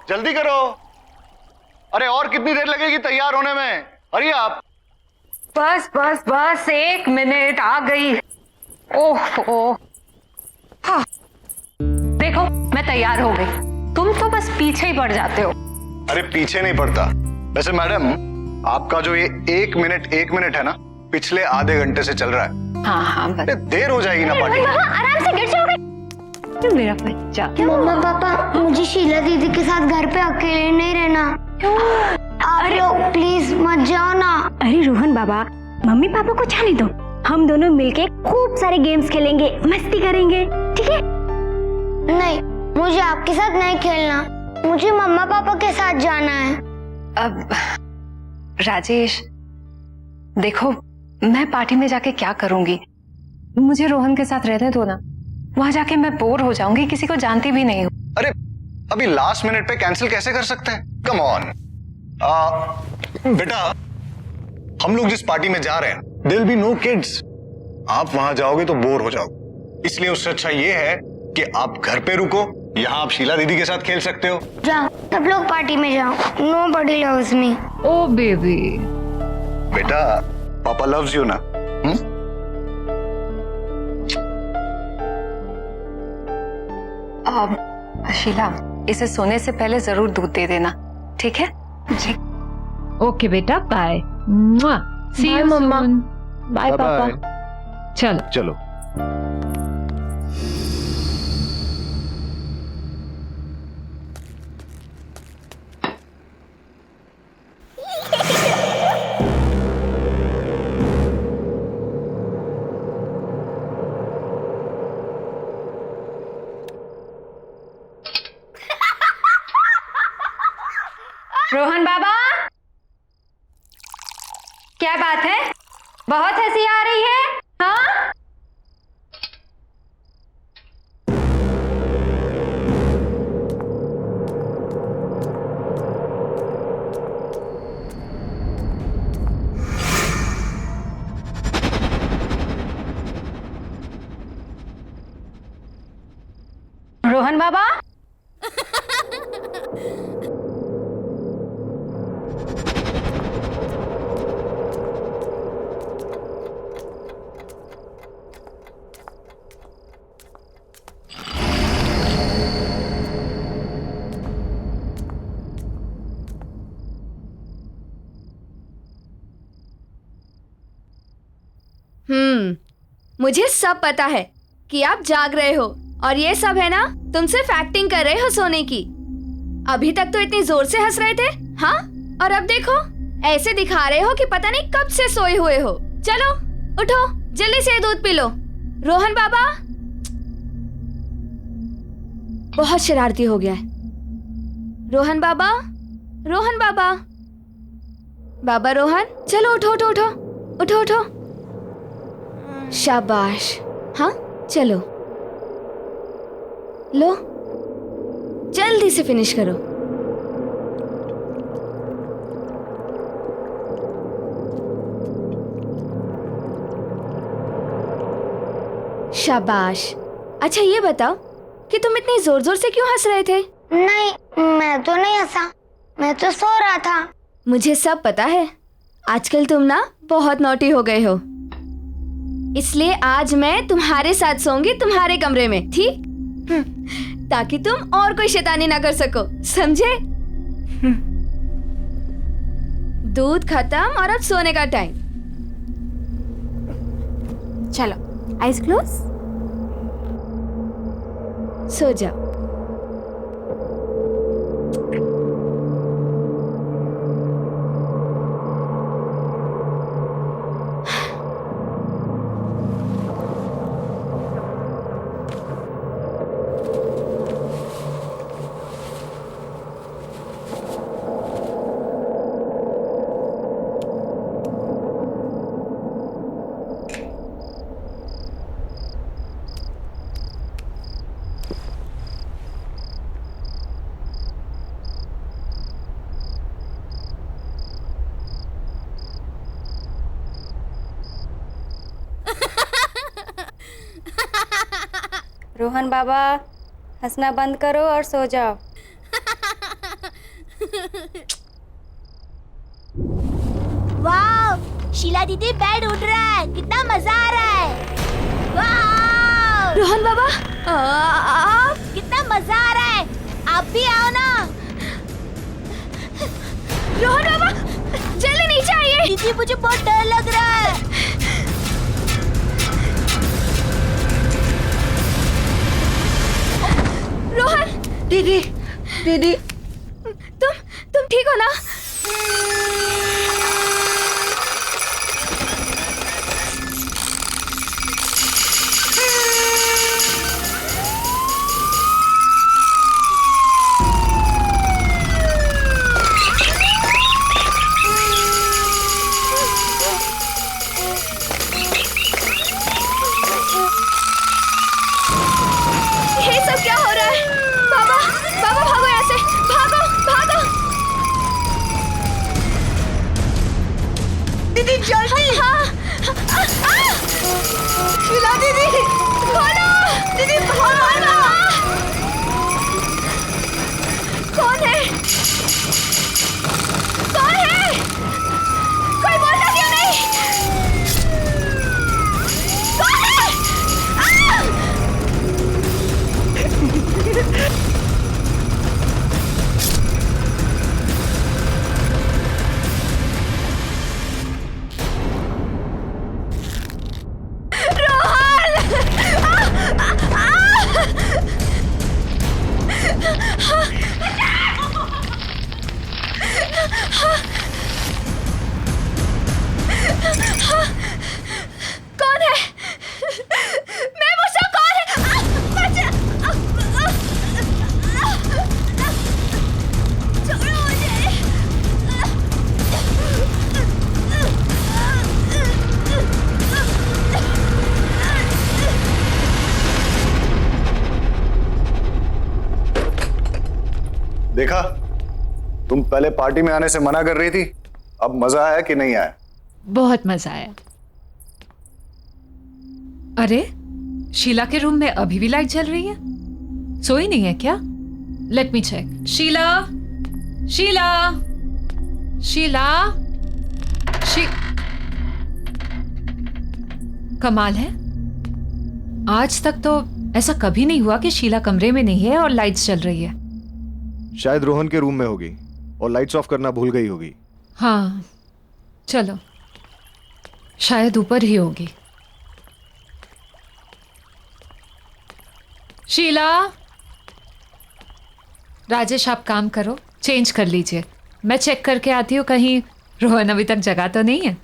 जल्दी करो। अरे और कितनी देर लगेगी तैयार होने में? अरे आप बस बस बस 1 मिनट, आ गई। ओह हाँ। देखो मैं तैयार हो गई, तुम तो बस पीछे ही पड़ जाते हो। अरे पीछे नहीं पड़ता। वैसे मैडम, आपका जो ये 1 मिनट है ना, पिछले आधे घंटे से चल रहा है। हाँ अरे देर हो जाएगी ना पार्टी। आराम से गिर जाओगे। मेरा बच्चा। मम्मा पापा, मुझे शीला दीदी के साथ घर पे अकेले नहीं रहना। आप लोग प्लीज मत जाओ ना। अरे रोहन बाबा, मम्मी पापा को जाने दो, हम दोनों मिलके खूब सारे गेम्स खेलेंगे, मस्ती करेंगे, ठीक है? नहीं, मुझे आपके साथ नहीं खेलना, मुझे मम्मा पापा के साथ जाना है। अब राजेश देखो, मैं पार्टी में जाके क्या करूंगी? मुझे रोहन के साथ रहने दो ना, वहां जाके मैं बोर हो जाऊंगी, किसी को जानती भी नहीं हूँ। अरे अभी लास्ट मिनट पे कैंसिल कैसे कर सकते हैं? Come on. बेटा, हम लोग जिस पार्टी में जा रहे हैं, there will be no kids. आप वहां जाओगे तो बोर हो जाओगे, इसलिए उससे अच्छा ये है कि आप घर पे रुको, यहाँ आप शीला दीदी के साथ खेल सकते हो। जाओ, सब लोग पार्टी में जाओ। Nobody loves me। ओ बेबी। बेटा, पापा लव्स यू ना। शीला, इसे सोने से पहले जरूर दूध दे देना, ठीक है? जी। ओके बेटा, bye. See you mama. Bye papa. चलो चलो। रोहन बाबा, क्या बात है? बहुत हंसी आ रही है, हाँ? रोहन बाबा, मुझे सब पता है कि आप जाग रहे हो और ये सब है ना, तुम सिर्फ एक्टिंग कर रहे हो सोने की। अभी तक तो इतनी जोर से हंस रहे थे, हाँ? और अब देखो, ऐसे दिखा रहे हो कि पता नहीं कब से सोए हुए हो। चलो उठो, जल्दी से दूध पी लो। रोहन बाबा बहुत शरारती हो गया है। रोहन बाबा, रोहन बाबा, बाबा रोहन, चलो उठो उठो उठो उठो उठो। शाबाश, हाँ चलो, लो जल्दी से फिनिश करो। शाबाश। अच्छा ये बताओ कि तुम इतनी जोर जोर से क्यों हंस रहे थे? नहीं, मैं तो नहीं हंसा, मैं तो सो रहा था। मुझे सब पता है, आजकल तुम ना बहुत नॉटी हो गए हो, इसलिए आज मैं तुम्हारे साथ सोऊंगी तुम्हारे कमरे में, ठीक? ताकि तुम और कोई शैतानी ना कर सको, समझे? दूध खत्म और अब सोने का टाइम। चलो, आइज क्लोज, सो जाओ। रोहन बाबा, हंसना बंद करो और सो जाओ। वाह, शीला दीदी बेड उड़ रहा है, कितना मजा आ रहा है। वाह, रोहन बाबा, कितना मजा आ रहा है, आप भी आओ ना। रोहन बाबा, जल्दी नीचे आइए। दीदी मुझे बहुत डर लग रहा है। रोहन, दीदी, दीदी, तुम ठीक हो ना? ये सब क्या हो रहा है? बाबा, बाबा भागो यहाँ से, भागो, भागो। दीदी जल्दी। हाँ, शीला दीदी, खोलो। दीदी भागो। कौन है? कौन है? कोई बोलता क्यों नहीं? कौन है? कौन है? मैं पूछा कौन है? बच्चा! छोड़ो मुझे! देखा, तुम पहले पार्टी में आने से मना कर रही थी, अब मजा आया कि नहीं आया? बहुत मजा आया। अरे, शीला के रूम में अभी भी लाइट जल रही है? सोई नहीं है क्या? Let me check. Sheela, Sheela, Sheela, कमाल है, आज तक तो ऐसा कभी नहीं हुआ कि शीला कमरे में नहीं है और लाइट्स जल रही है। शायद रोहन के रूम में होगी और लाइट्स ऑफ करना भूल गई होगी। हाँ, चलो, शायद ऊपर ही होगी। शीला, राजेश आप काम करो, चेंज कर लीजिए, मैं चेक करके आती हूँ कहीं रोहन अभी तक जगा तो नहीं है।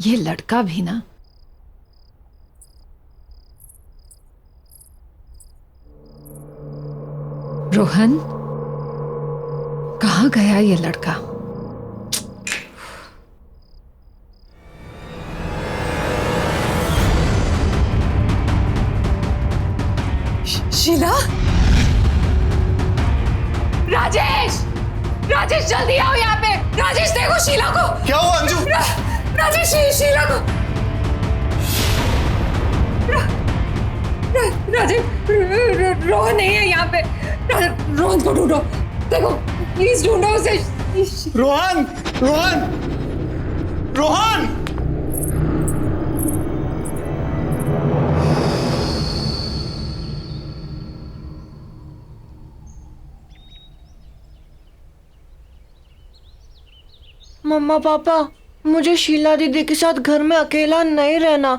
ये लड़का भी ना। रोहन, कहाँ गया ये लड़का? शीला, राजेश, राजेश जल्दी आओ यहाँ पे। राजेश देखो शीला को। क्या हुआ अंजू? राजेश, शीला को। राजेश, रोहन नहीं है यहाँ पे। रोहन को ढूंढो, देखो प्लीज ढूंढो उसे। रोहन, रोहन, रोहन! मम्मा पापा, मुझे शीला दीदी के साथ घर में अकेला नहीं रहना।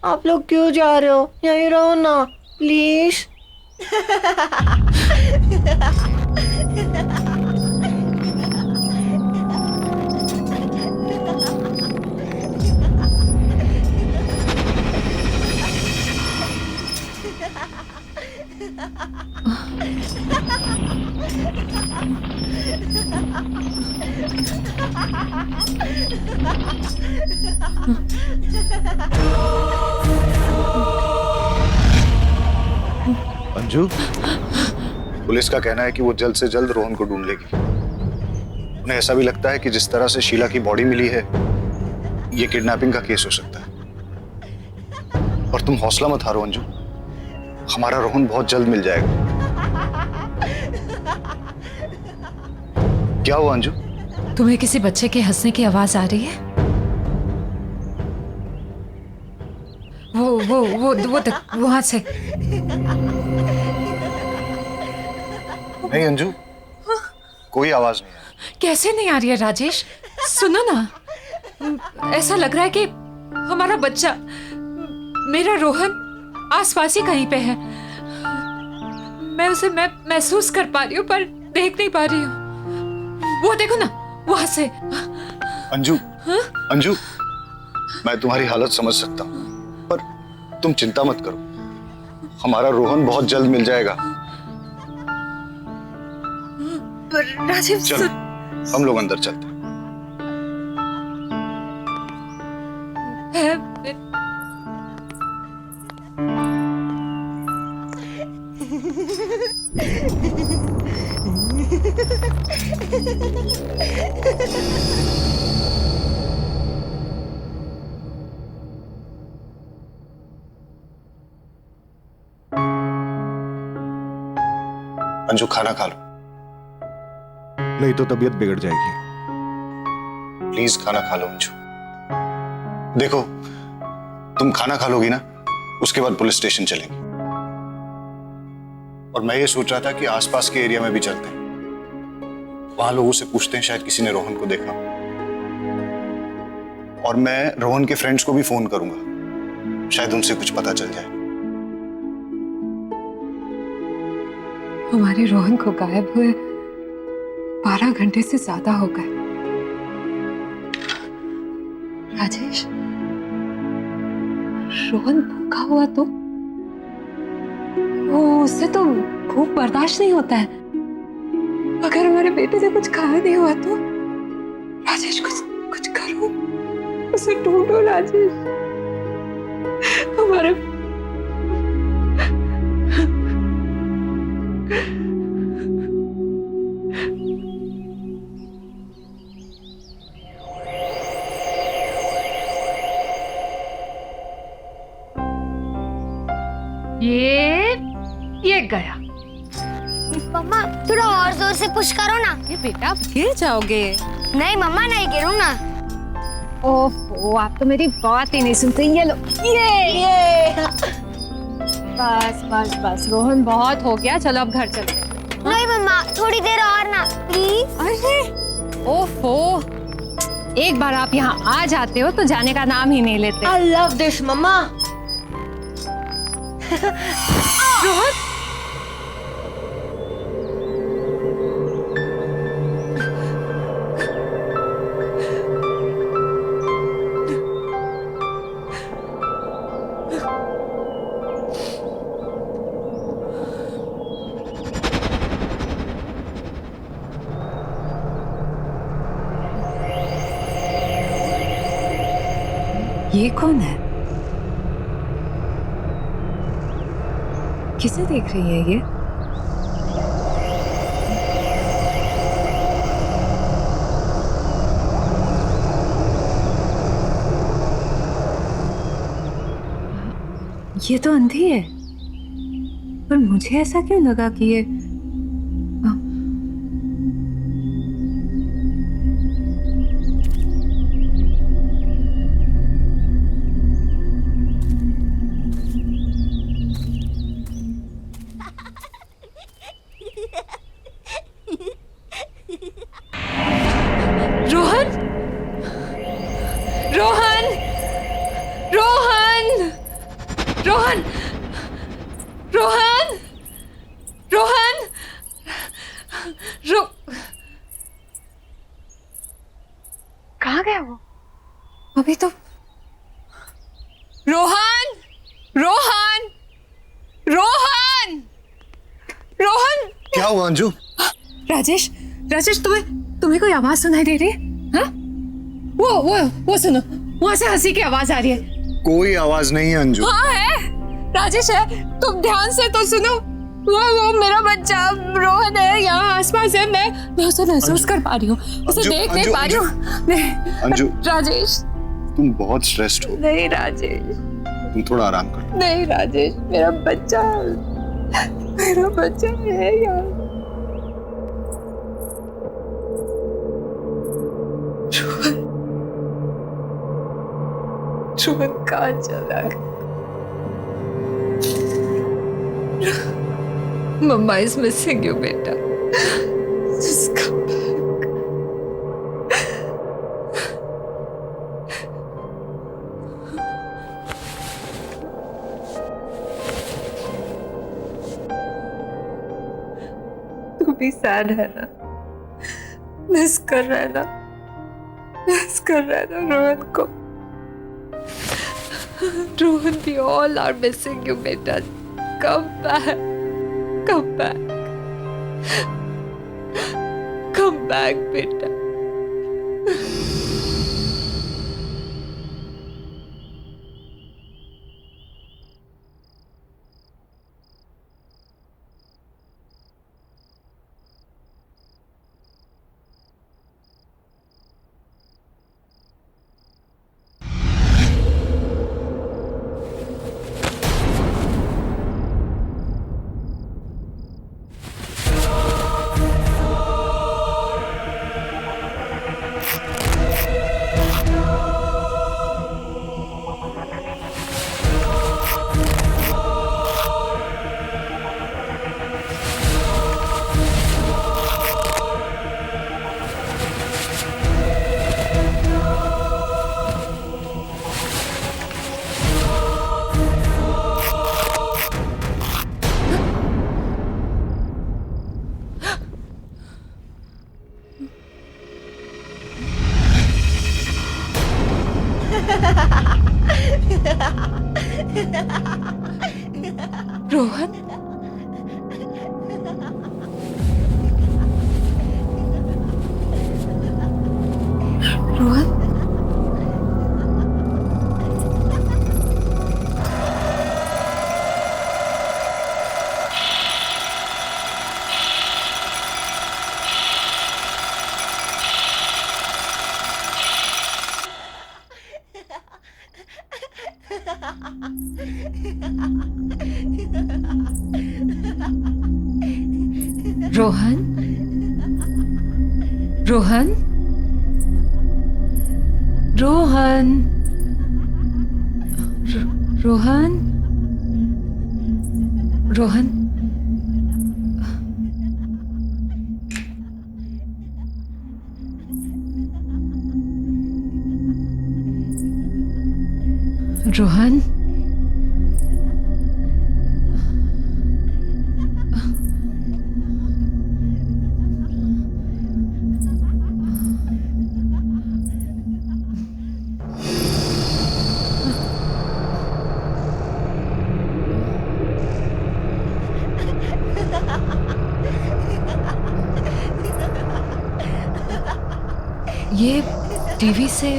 आप लोग क्यों जा रहे हो? यहीं रहो ना प्लीज। अंजू, पुलिस का कहना है कि वो जल्द से जल्द रोहन को ढूंढ लेगी। उन्हें ऐसा भी लगता है कि जिस तरह से शीला की बॉडी मिली है, ये किडनैपिंग का केस हो सकता है। और तुम हौसला मत हारो अंजू, हमारा रोहन बहुत जल्द मिल जाएगा। क्या हुआ अंजू? तुम्हें किसी बच्चे के हंसने की आवाज आ रही है? वो तक वहां से। नहीं अंजू, कोई आवाज नहीं है। कैसे नहीं आ रही है राजेश? सुनो ना, ऐसा लग रहा है कि हमारा बच्चा, मेरा रोहन आसपास ही कहीं पे है। मैं उसे महसूस कर पा रही हूँ पर देख नहीं पा रही हूँ। वो देखो ना, वहां से। अंजू, अंजू, मैं तुम्हारी हालत समझ सकता हूँ, पर तुम चिंता मत करो, हमारा रोहन बहुत जल्द मिल जाएगा। राजीव, चलो, हम लोग अंदर चलते हैं। अंजू, खाना खा लो। नहीं तो तबीयत बिगड़ जाएगी। प्लीज खाना खा लो अंजू। देखो, तुम खाना खा लोगी ना, उसके बाद पुलिस स्टेशन चलेंगे। और मैं ये सोच रहा था कि आसपास के एरिया में भी चलते हैं, वहां लोगों से पूछते हैं, शायद किसी ने रोहन को देखा। और मैं रोहन के फ्रेंड्स को भी फोन करूंगा, शायद उनसे कुछ पता चल जाए। हमारे रोहन को गायब हुए 12 घंटे से ज्यादा हो गए। राजेश, रोहन भूखा हुआ तो उससे तो भूख बर्दाश्त नहीं होता है। अगर हमारे बेटे से कुछ खाया नहीं हुआ तो राजेश, कुछ करो, उसे ढूंढो राजेश। हमारे ये गया। मम्मा थोड़ा और जोर से पुश करो ना। ये बेटा, गिर जाओगे। नहीं मम्मा, नहीं गिरूँ ना। ओफो, आप तो मेरी बात ही नहीं सुनते। ये लो, ये बस बस बस, रोहन बहुत हो गया, चलो अब घर चलते हैं। नहीं मम्मा, थोड़ी देर और ना प्लीज। अरे ओफो, एक बार आप यहाँ आ जाते हो तो जाने का नाम ही नहीं लेते। I love this, मम्मा। रोहन, ये कौन है? किसे देख रही है ये? ये तो अंधी है, पर मुझे ऐसा क्यों लगा कि ये रोहन, रोहन, रोहन, रोहन, रोहन, रोहन, कहाँ गया वो? अभी तो रोहन, रोहन, रोहन, रोहन। क्या हुआ अंजू? राजेश, राजेश, तुम्हें कोई आवाज सुनाई दे रही है? हाँ? वो सुनो, वहां से हंसी की आवाज आ रही है। कोई आवाज नहीं है अंजू। हाँ है, राजेश है, तुम ध्यान से तो सुनो। वो मेरा बच्चा रोहन है, यहाँ आसपास है। मैं उसे महसूस कर पा रही हूँ, उसे देख नहीं पा रही हूँ। अंजू, राजेश, तुम बहुत स्ट्रेस्ड हो। नहीं राजेश, तुम थोड़ा आराम करो। नहीं राजेश, मेरा बच्चा है यार। रोहन कहाँ चला गया? मम्मा इज मिसिंग यू बेटा। Just come back. तू भी सैड है ना? मिस कर रहा है ना? मिस कर रहा है ना रोहन को? Rohan, we all are missing you बेटा। Come back. Come back. Come back बेटा। रोहन, रोहन, रोहन, रोहन, रोहन, रोहन, रोहन, रोहन, ये टीवी से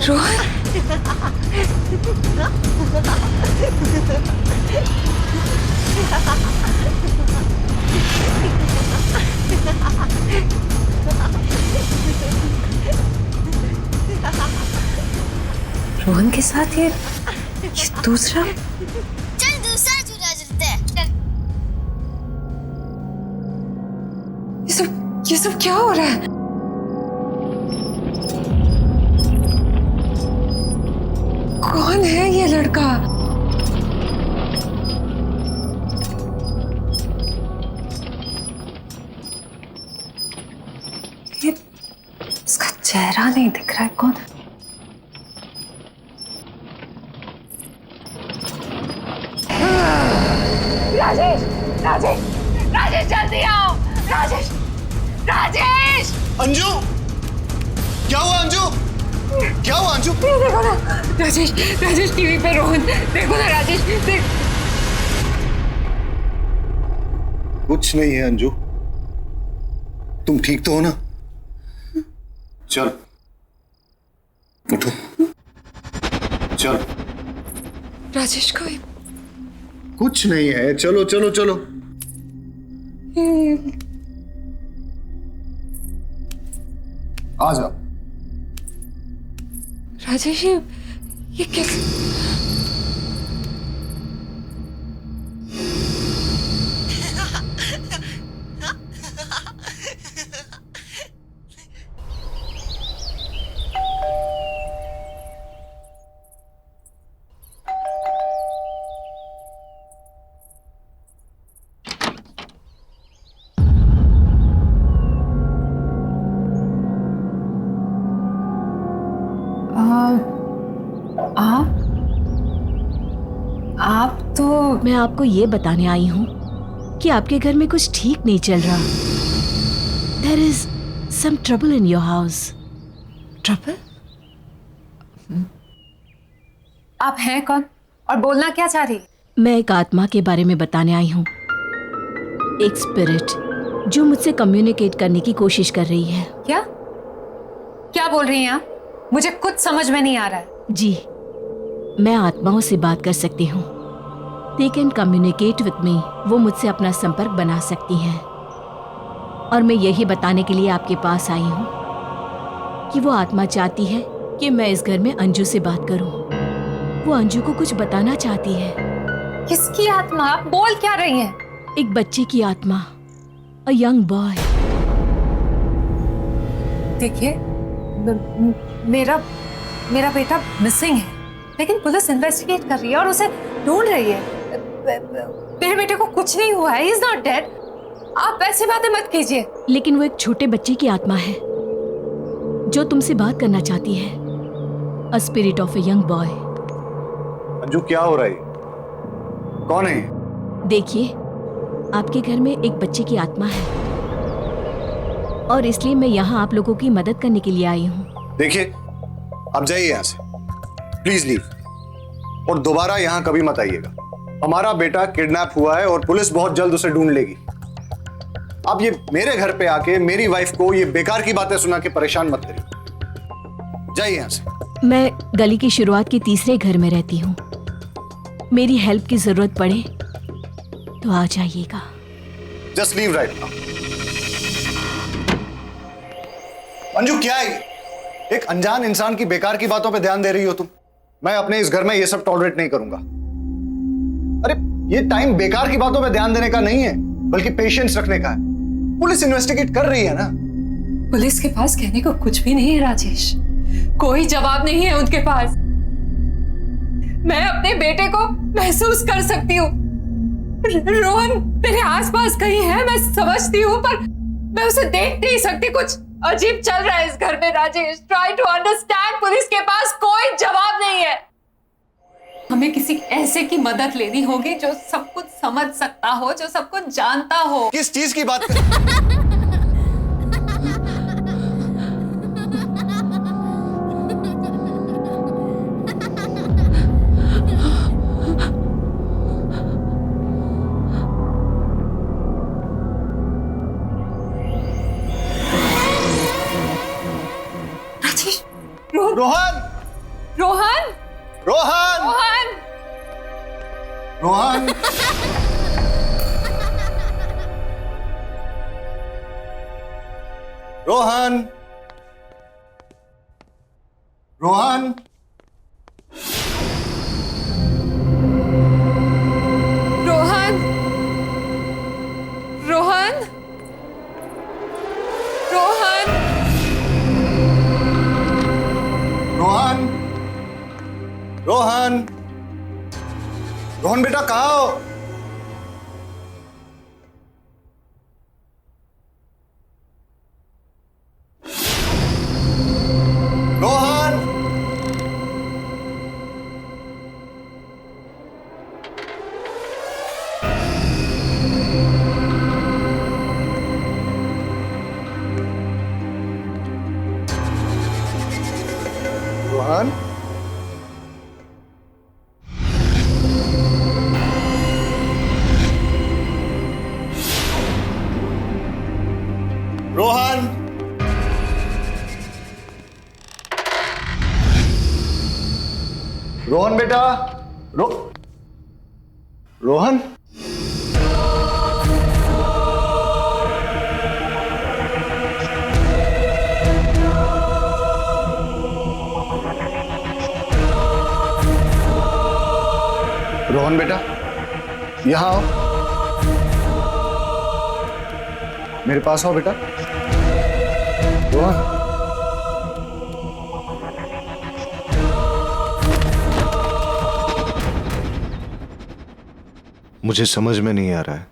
रोहन, रोहन के साथ ये दूसरा। चल दूसरा झूला झूलते हैं। ये सब क्या हो रहा है? कौन है ये लड़का? ये इसका चेहरा नहीं दिख रहा है। कौन? राजेश, राजेश, राजेश जल्दी आओ। राजेश, राजेश, अंजू, क्या हुआ अंजू? क्या हुआ अंजू? ये देखो ना राजेश, राजेश टीवी पे रोहन, देखो ना राजेश, देख। कुछ नहीं है अंजू, तुम ठीक तो हो ना? चल उठो, चल। राजेश को कुछ नहीं है, चलो चलो चलो। आ जाओ। राजेश ये कैसे? आप तो मैं आपको ये बताने आई हूँ कि आपके घर में कुछ ठीक नहीं चल रहा। There is some trouble in your house. Trouble? आप हैं कौन और बोलना क्या चाह रही? मैं एक आत्मा के बारे में बताने आई हूँ, एक स्पिरिट जो मुझसे कम्युनिकेट करने की कोशिश कर रही है। क्या क्या बोल रही हैं आप? मुझे कुछ समझ में नहीं आ रहा है। जी, मैं आत्माओं से बात कर सकती हूँ। They can communicate with me. वो मुझसे अपना संपर्क बना सकती हैं। और मैं यही बताने के लिए आपके पास आई हूँ कि वो आत्मा चाहती है कि मैं इस घर में अंजू से बात करूँ। वो अंजू को कुछ बताना चाहती है। किसकी आत्मा? आप बोल क्या रही हैं? एक बच्चे की आत्मा, अ यंग बॉय। देखिए, मेरा बेटा मिसिंग है, लेकिन पुलिस इन्वेस्टिगेट कर रही है और उसे ढूंढ रही है। मेरे बेटे को कुछ नहीं हुआ है, he is not dead। आप ऐसी बातें मत कीजिए। लेकिन वो एक छोटे बच्चे की आत्मा है जो तुमसे बात करना चाहती है। A spirit of a young boy. Anju क्या हो रहा है? कौन है? देखिए, आपके घर में एक बच्चे की आत्मा है और इसलिए मैं यहाँ आप लोगों की मदद करने के लिए आई हूँ। देखिए, आप जाइए यहाँ से, प्लीज लीव, और दोबारा यहाँ कभी मत आइएगा। हमारा बेटा किडनैप हुआ है और पुलिस बहुत जल्द उसे ढूंढ लेगी। आप ये मेरे घर पे आके मेरी वाइफ को ये बेकार की बातें सुना के परेशान मत करिए। जाइए यहाँ से। मैं गली की शुरुआत के तीसरे घर में रहती हूँ। मेरी हेल्प की जरूरत पड़े तो आ जाइएगा। Just leave right now. Anju क्या है? एक अनजान इंसान की बेकार की बातों पे ध्यान दे रही हो तुम। मैं अपने इस घर में ये सब टॉलरेट नहीं करूंगा। अरे ये टाइम बेकार की बातों पे ध्यान देने का नहीं है, बल्कि पेशेंस रखने का है। पुलिस इन्वेस्टिगेट कर रही है ना। पुलिस के पास कहने को कुछ भी नहीं है राजेश, कोई जवाब नहीं है उनके पास। मैं अपने बेटे को महसूस कर सकती हूँ। रोहन मेरे आसपास कहीं है, मैं समझती हूँ, पर मैं उसे देख नहीं सकती। कुछ अजीब चल रहा है इस घर में Rajesh. Try to understand. Police के पास कोई जवाब नहीं है। हमें किसी ऐसे की मदद लेनी होगी जो सब कुछ समझ सकता हो, जो सब कुछ जानता हो। किस चीज की बात कर? राजेश, रोहन, रोहन, रोहन, रोहन, रोहन, रोहन, रोहन, रोहन, रोहन, रोहन, रोहन, रोहन, रोहन बेटा कहाँ हो? रोहन, रोहन बेटा, रोहन। रोहन बेटा, यहां आओ, मेरे पास आओ बेटा। रोहन, मुझे समझ में नहीं आ रहा है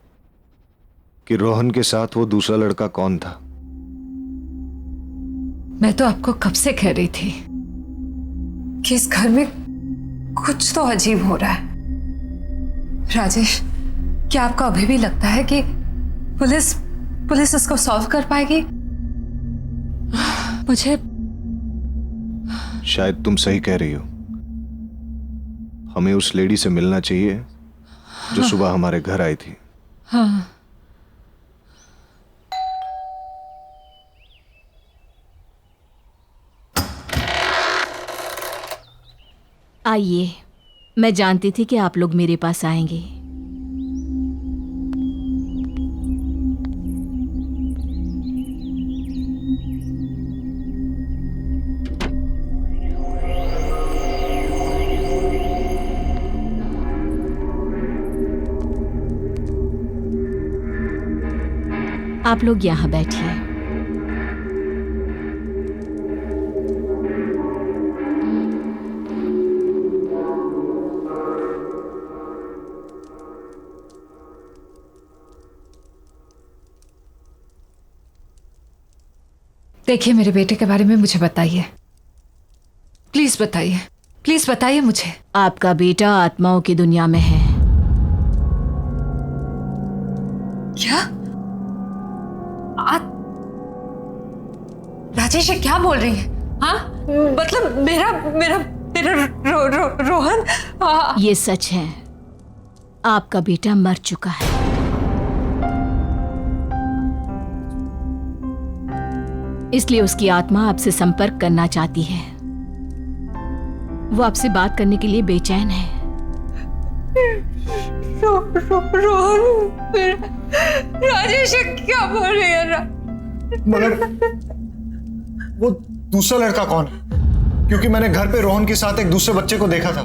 कि रोहन के साथ वो दूसरा लड़का कौन था। मैं तो आपको कब से कह रही थी कि इस घर में कुछ तो अजीब हो रहा है। राजेश, क्या आपको अभी भी लगता है कि पुलिस इसको सॉल्व कर पाएगी? मुझे शायद तुम सही कह रही हो। हमें उस लेडी से मिलना चाहिए जो सुबह हमारे घर आई थी। हाँ, आइए, मैं जानती थी कि आप लोग मेरे पास आएंगे। आप लोग यहाँ बैठिए। देखिए, मेरे बेटे के बारे में मुझे बताइए, प्लीज बताइए, प्लीज बताइए मुझे। आपका बेटा आत्माओं की दुनिया में है। क्या? राजेश, ये क्या बोल रही है? हाँ, मतलब मेरा रोहन। ये सच है, आपका बेटा मर चुका है। इसलिए उसकी आत्मा आपसे संपर्क करना चाहती है। वो आपसे बात करने के लिए बेचैन है। रोहन, राजेश क्या बोल रही है? मगर वो दूसरा लड़का कौन है? क्योंकि मैंने घर पे रोहन के साथ एक दूसरे बच्चे को देखा था।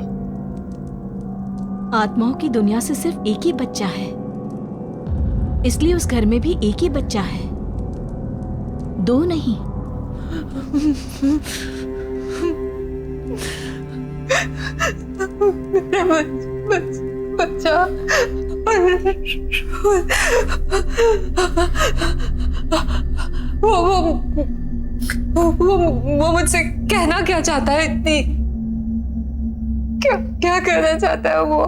आत्माओं की दुनिया से सिर्फ एक ही बच्चा है, इसलिए उस घर में भी एक ही बच्चा है, दो नहीं। बच्चा वो मुझसे कहना क्या चाहता है? इतनी क्या कहना चाहता है वो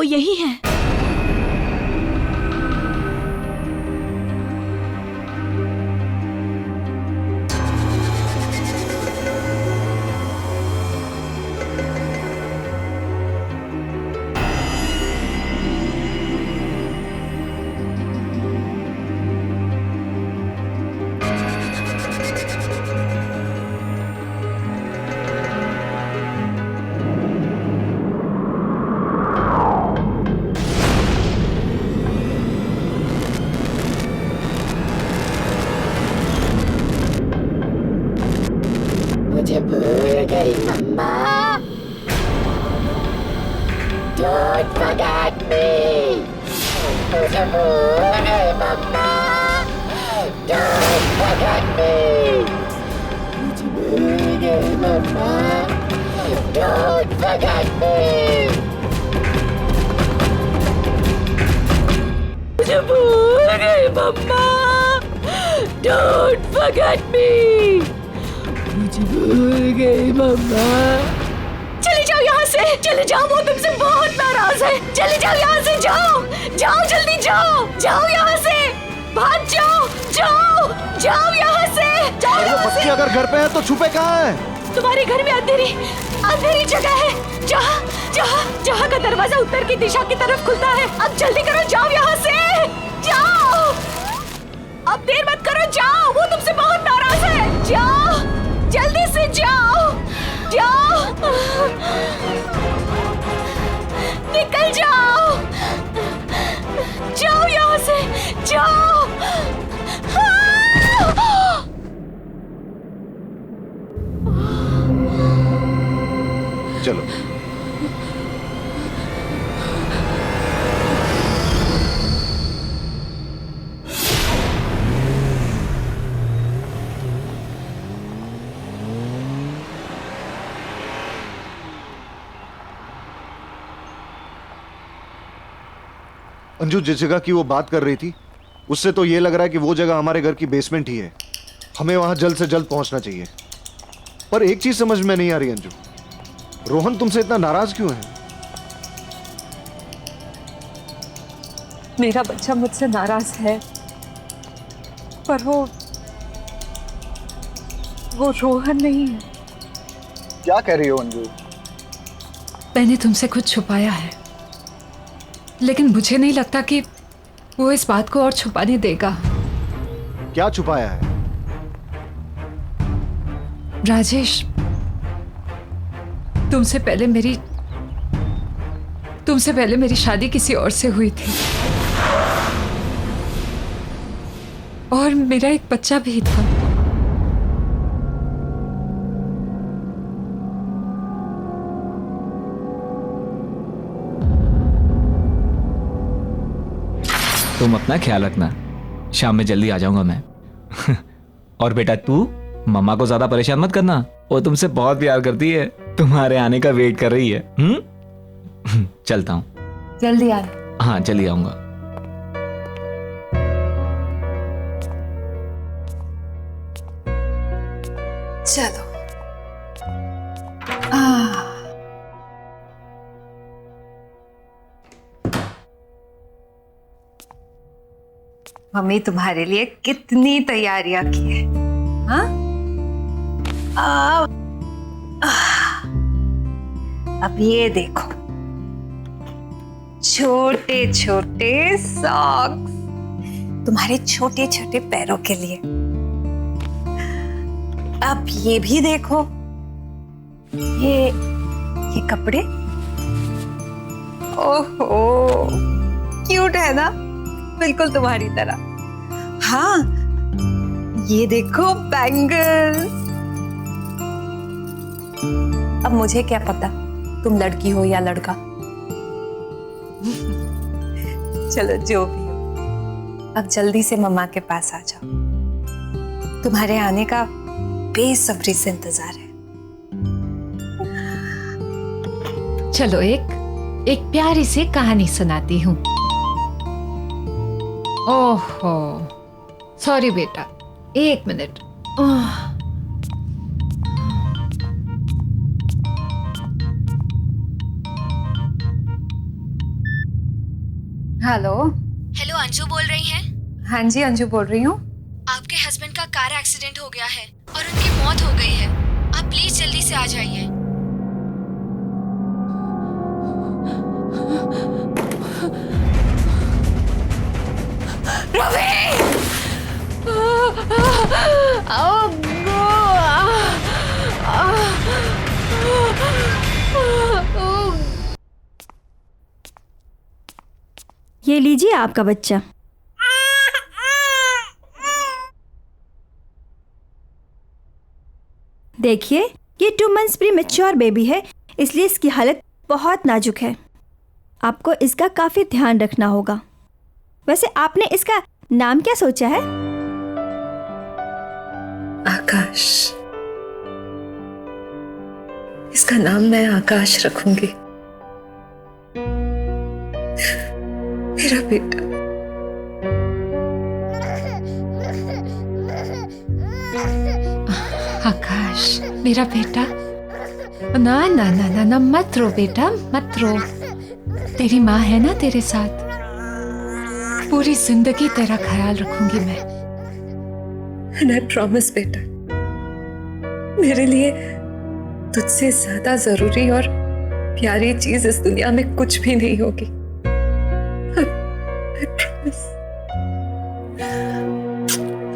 यही है। मुझे भूल गई मम्मा। Don't forget me. मुझे भूल गई मम्मा। Don't forget me. मुझे भूल गई मम्मा। Don't forget me. मुझे भूल गई मम्मा। Don't forget me. मुझे भूल गई मम्मा। चले जाओ यहाँ से, चले जाओ, वो तुमसे बहुत नाराज है। चले जाओ यहाँ से, जाओ जाओ, जल्दी जाओ, जाओ यहाँ से, भाग जाओ, जाओ जाओ यहाँ से, जाओ यहाँ से। अगर घर पे है तो छुपे कहाँ है? तुम्हारे घर में अंधेरी जगह है, जहाँ का दरवाजा उत्तर की दिशा की तरफ खुलता है। अब जल्दी करो, जाओ यहाँ से, जाओ, अब देर मत करो, जाओ, वो तुमसे बहुत नाराज है। जाओ जल्दी से जाओ, जाओ, निकल जाओ, जाओ यहाँ से, जाओ। चलो। अंजू, जिस जगह की वो बात कर रही थी उससे तो ये लग रहा है कि वो जगह हमारे घर की बेसमेंट ही है। हमें वहां जल्द से जल्द पहुंचना चाहिए। पर एक चीज समझ में नहीं आ रही अंजू, रोहन तुमसे इतना नाराज क्यों है? मेरा बच्चा मुझसे नाराज है, पर वो रोहन नहीं है। क्या कह रही हो अंजू? मैंने तुमसे कुछ छुपाया है, लेकिन मुझे नहीं लगता कि वो इस बात को और छुपाने देगा। क्या छुपाया है? राजेश, तुमसे पहले मेरी शादी किसी और से हुई थी और मेरा एक बच्चा भी था। तुम अपना ख्याल रखना, शाम में जल्दी आ जाऊंगा मैं। और बेटा तू मम्मा को ज्यादा परेशान मत करना, वो तुमसे बहुत प्यार करती है, तुम्हारे आने का वेट कर रही है। चलता हूँ। जल्दी आना। हाँ, जल्दी आऊंगा। चलो। मम्मी तुम्हारे लिए कितनी तैयारियां की है। हाँ? अब ये देखो, छोटे छोटे सॉक्स तुम्हारे छोटे छोटे पैरों के लिए। अब ये भी देखो, ये कपड़े। ओहो, क्यूट है ना, बिल्कुल तुम्हारी तरह। हाँ, ये देखो बैंगल्स। अब मुझे क्या पता तुम लड़की हो या लड़का। चलो जो भी हो, अब जल्दी से मम्मा के पास आ जाओ। तुम्हारे आने का बेसब्री से इंतजार है। चलो एक प्यारी सी कहानी सुनाती हूँ। ओहो, सॉरी बेटा, एक मिनट। हेलो। हेलो, अंजू बोल रही हैं? हाँ जी, अंजू बोल रही हूँ। आपके हस्बैंड का कार एक्सीडेंट हो गया है और उनकी मौत हो गई है। आप प्लीज जल्दी से आ जाइए। ये लीजिए आपका बच्चा। देखिए, ये 2 मंथ्स प्री मैच्योर बेबी है, इसलिए इसकी हालत बहुत नाजुक है। आपको इसका काफी ध्यान रखना होगा। वैसे आपने इसका नाम क्या सोचा है? आकाश। इसका नाम मैं आकाश रखूंगी। मेरा बेटा। आकाश, मेरा बेटा। ना ना ना ना ना, मत रो बेटा, मत रो। तेरी माँ है ना तेरे साथ, पूरी जिंदगी तेरा ख्याल रखूंगी मैं। And I promise बेटा, मेरे लिए तुझसे ज्यादा जरूरी और प्यारी चीज इस दुनिया में कुछ भी नहीं होगी। I promise.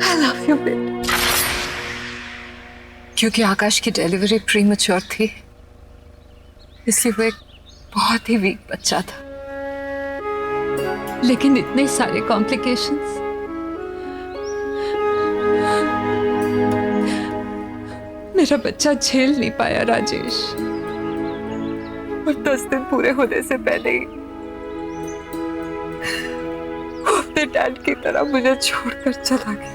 I love you बेटा। क्योंकि आकाश की डिलीवरी प्रीमैच्योर थी, इसलिए वो एक बहुत ही वीक बच्चा था। लेकिन इतने सारे कॉम्प्लिकेशंस, मेरा बच्चा झेल नहीं पाया राजेश, और 10 दिन पूरे होने से पहले ही वो अपने डैड की तरह मुझे छोड़कर चला गया।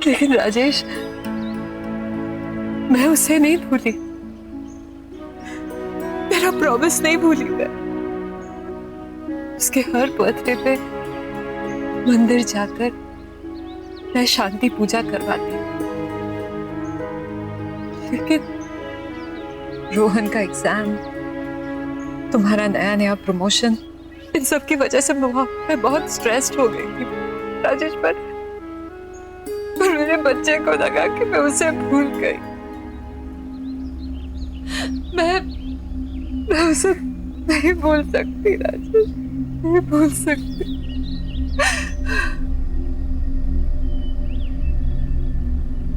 लेकिन राजेश, मैं उसे नहीं भूली, मेरा प्रॉमिस नहीं भूली। मैं उसके हर बर्थडे पे मंदिर जाकर मैं शांति पूजा करवाती। लेकिन रोहन का एग्जाम, तुम्हारा नया प्रमोशन, इन सब की वजह से मैं बहुत स्ट्रेस्ड हो गई थी राजेश। पर मेरे बच्चे को लगा कि मैं उसे भूल गई। मैं उसे नहीं भूल सकती राजेश, नहीं भूल सकती।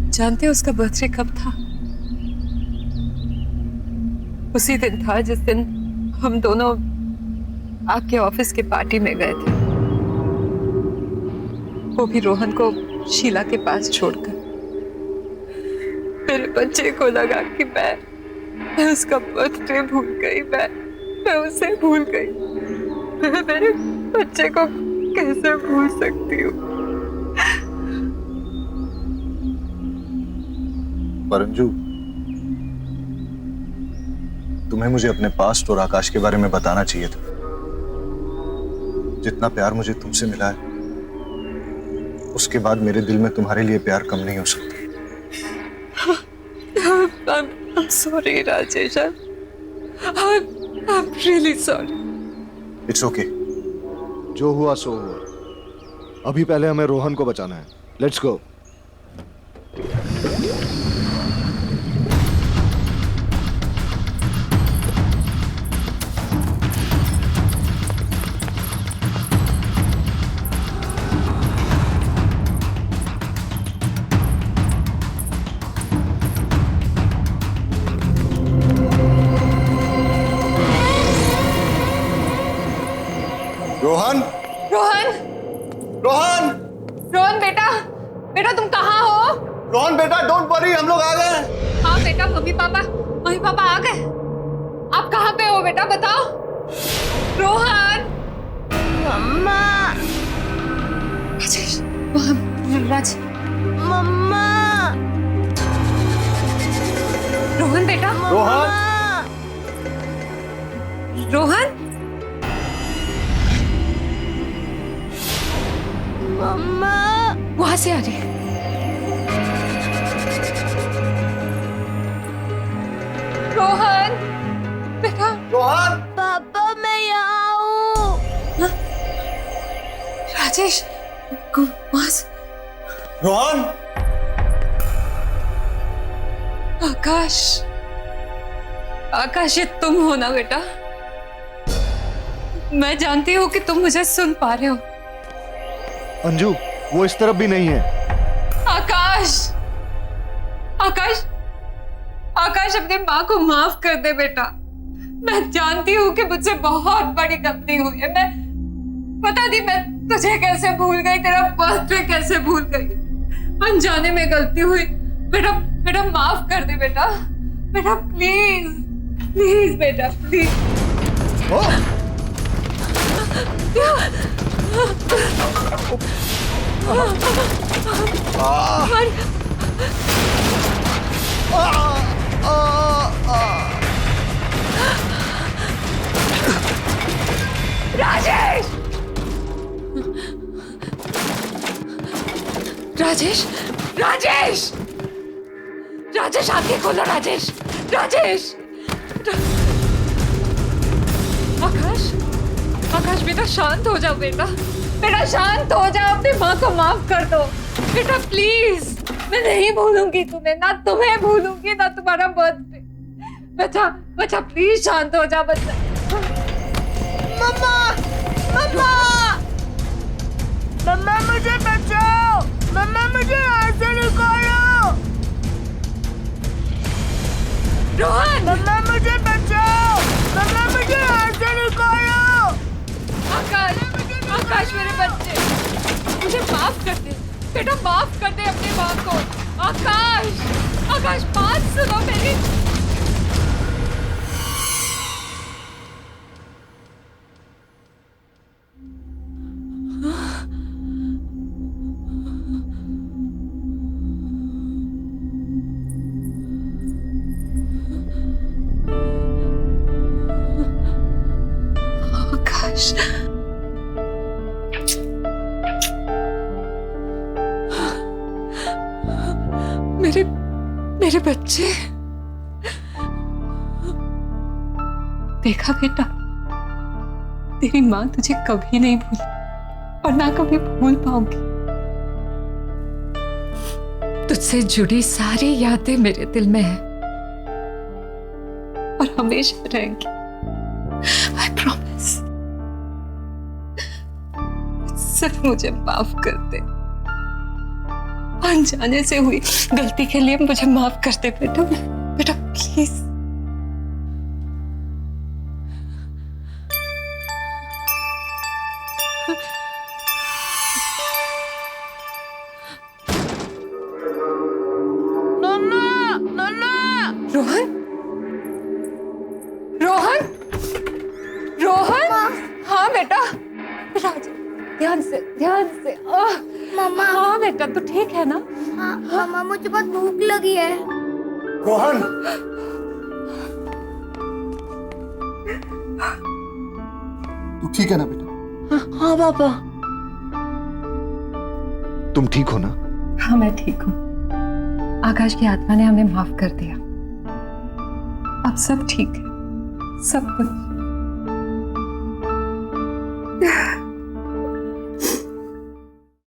जानते हो उसका बर्थडे कब था? उसी दिन था जिस दिन हम दोनों आपके ऑफिस की पार्टी में गए थे, वो भी रोहन को शीला के पास छोड़कर। मेरे बच्चे को लगा कि मैं उसका बर्थडे भूल गई, मैं उसे भूल गई। मैं मेरे बच्चे को कैसे भूल सकती हूँ? पर अंजू, तुम्हें मुझे अपने पास्ट और आकाश के बारे में बताना चाहिए था। जितना प्यार मुझे तुमसे मिला है, उसके बाद मेरे दिल में तुम्हारे लिए प्यार कम नहीं हो सकता। I'm sorry Rajesh, I'm really sorry. It's okay. जो हुआ सो हुआ। अभी पहले हमें रोहन को बचाना है। Let's go. रोहन, रोहन, रोहन, रोहन बेटा, बेटा तुम कहाँ हो? रोहन बेटा, डोंट वरी, हम लोग आ गए। हाँ बेटा, मम्मी पापा आ गए। आप कहाँ पे हो बेटा, बताओ। रोहन, मम्मा, राजेश, राज, मम्मा, रोहन बेटा, रोहन, रोहन, मम्मा, वहां से आ रही है। रोहन बेटा, रोहन, पापा मैं यहाँ हूँ। राजेश, रोहन, आकाश, आकाश, ये तुम हो ना बेटा? मैं जानती हूँ कि तुम मुझे सुन पा रहे हो। अंजू, वो इस तरफ भी नहीं है। आकाश, आकाश, आकाश, अपनी माँ को माफ कर दे बेटा। मैं जानती हूँ कि मुझसे बहुत बड़ी गलती हुई है। मैं पता नहीं मैं तुझे कैसे भूल गई, तेरा बर्थडे कैसे भूल गई। अनजाने में गलती हुई बेटा, बेटा माफ कर दे बेटा, बेटा प्लीज, प्लीज बेटा, प्लीज। राजेश, राजेश, राजेश, राजेश, आंखें खोलो राजेश, राजेश। आकाश, आकाश बेटा शांत हो जाओ बेटा, बेटा शांत हो जाओ, अपनी माँ को माफ कर दो बेटा प्लीज। मैं नहीं भूलूंगी तुम्हें, ना तुम्हें भूलूंगी, ना तुम्हारा बर्थडे। बच्चा, बच्चा प्लीज शांत हो जा बच्चा। मम्मा, मम्मा, मम्मा मुझे बचाओ, मम्मा मुझे यहाँ से निकालो। रोहन! मम्मा मुझे बचाओ, मम्मा मुझे यहाँ से निकालो। आकाश, आकाश मेरे बच्चे, मुझे माफ कर दे बेटा, माफ कर दे अपनी माँ को। आकाश, आकाश बात सुनो मेरी। आकाश, मेरे बच्चे। देखा बेटा, तेरी माँ तुझे कभी नहीं भूली और ना कभी भूल पाऊंगी। तुझसे जुड़ी सारी यादें मेरे दिल में है और हमेशा रहेंगी। I promise. सिर्फ मुझे माफ कर दे, अनजाने से हुई गलती के लिए मुझे माफ कर दे बेटा, बेटा प्लीज। नन्ना, नन्ना। रोहन, रोहन, रोहन। हाँ बेटा, राज ध्यान से, ध्यान से। मम्मा। हाँ बेटा, तू ठीक है ना? हाँ मम्मा, मुझे बहुत भूख लगी है। रोहन, तू ठीक है ना बेटा? हाँ पापा। तुम ठीक हो ना? हाँ मैं ठीक हूँ। आकाश की आत्मा ने हमें माफ कर दिया। अब सब ठीक है, सब कुछ।